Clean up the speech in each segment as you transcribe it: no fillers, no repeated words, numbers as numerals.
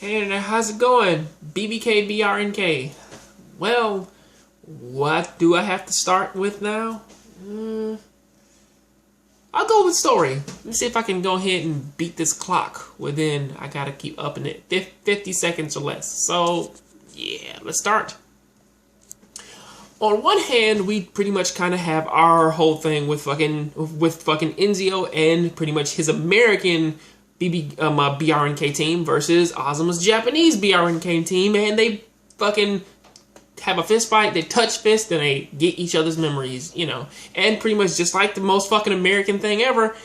Hey there, how's it going? BBK, BRNK. Well, what do I have to start with now? I'll go with story. Let me see if I can go ahead and beat this clock within, I gotta keep upping it, 50 seconds or less. So, yeah, let's start. On one hand, we pretty much kind of have our whole thing with fucking Enzio and pretty much his American BRNK team versus Azuma's Japanese BRNK team, and they fucking have a fist fight, they touch fists, and they get each other's memories, you know. And pretty much just like the most fucking American thing ever,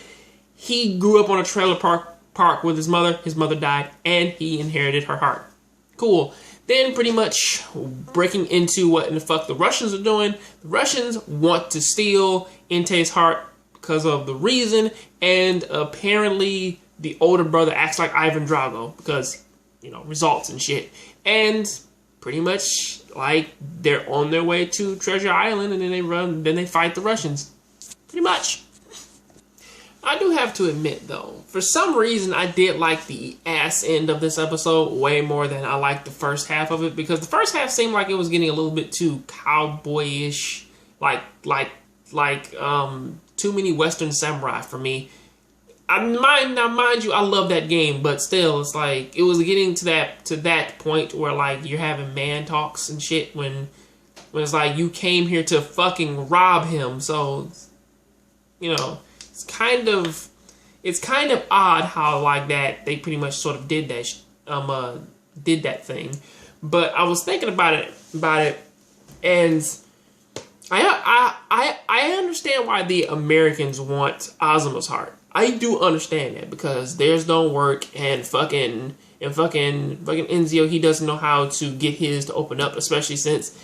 he grew up on a trailer park with his mother died, and he inherited her heart. Cool. Then pretty much breaking into what in the fuck the Russians are doing. The Russians want to steal Entei's heart because of the reason, and apparently the older brother acts like Ivan Drago because, you know, results and shit. And pretty much like they're on their way to Treasure Island, and then they fight the Russians. Pretty much. I do have to admit, though, for some reason, I did like the ass end of this episode way more than I liked the first half of it, because the first half seemed like it was getting a little bit too cowboyish, like too many Western samurai for me. Mind you, I love that game, but still, it's like it was getting to that point where like you're having man talks and shit when it's like you came here to fucking rob him, so you know. It's kind of odd how like that they pretty much sort of did that thing, but I was thinking about it, and I understand why the Americans want Azuma's heart. I do understand that because theirs don't work, and fucking Enzio, he doesn't know how to get his to open up, especially since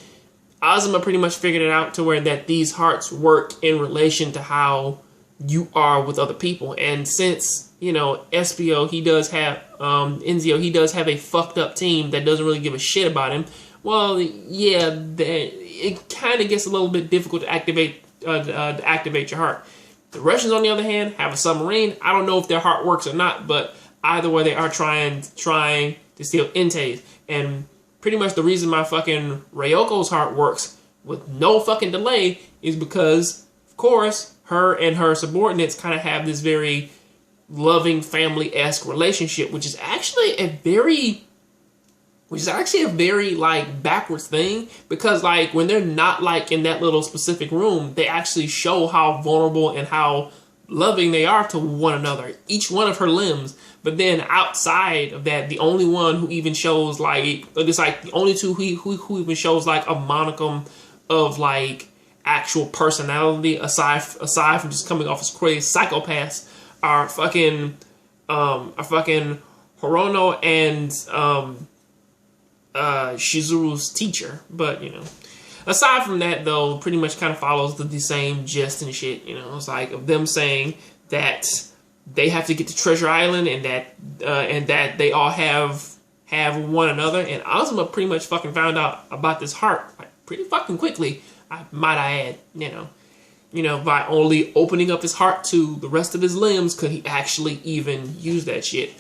Azuma pretty much figured it out to where that these hearts work in relation to how you are with other people. And since, you know, Espio, he does have, Enzio, he does have a fucked up team that doesn't really give a shit about him, well, yeah, it kind of gets a little bit difficult to activate your heart. The Russians, on the other hand, have a submarine. I don't know if their heart works or not, but either way, they are trying to steal Entei's. And pretty much the reason my fucking Ryoko's heart works with no fucking delay is because, of course, her and her subordinates kind of have this very loving family-esque relationship, which is actually a very like backwards thing, because like when they're not like in that little specific room, they actually show how vulnerable and how loving they are to one another, each one of her limbs. But then outside of that, the only one who even shows like, it's like the only two who even shows like a monicum of like actual personality aside from just coming off as crazy psychopaths are fucking Hirono and Shizuru's teacher. But, you know, aside from that, though, pretty much kind of follows the same gist and shit. You know, it's like of them saying that they have to get to Treasure Island, and that they all have one another. And Azuma pretty much fucking found out about this heart like pretty fucking quickly, might I add. You know, by only opening up his heart to the rest of his limbs could he actually even use that shit.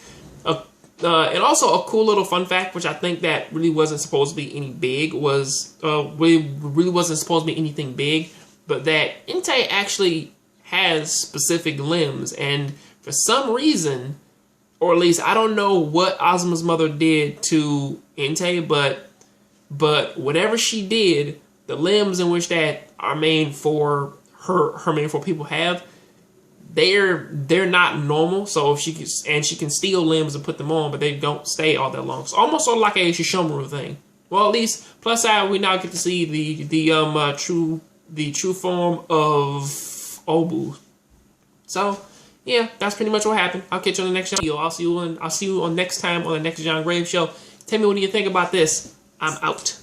And also a cool little fun fact, which I think that really wasn't supposed to be any big, was really wasn't supposed to be anything big, but that Entei actually has specific limbs, and for some reason, or at least I don't know what Azuma's mother did to Entei, but whatever she did, the limbs in which that are made for her main four people have, they're not normal. So if she can steal limbs and put them on, but they don't stay all that long. So almost sort of like a Shishomaru thing. Well, at least plus side, we now get to see the true form of Obu. So yeah, that's pretty much what happened. I'll catch you on the next video. I'll see you on next time on the next Jongravesshow. Tell me what do you think about this. I'm out.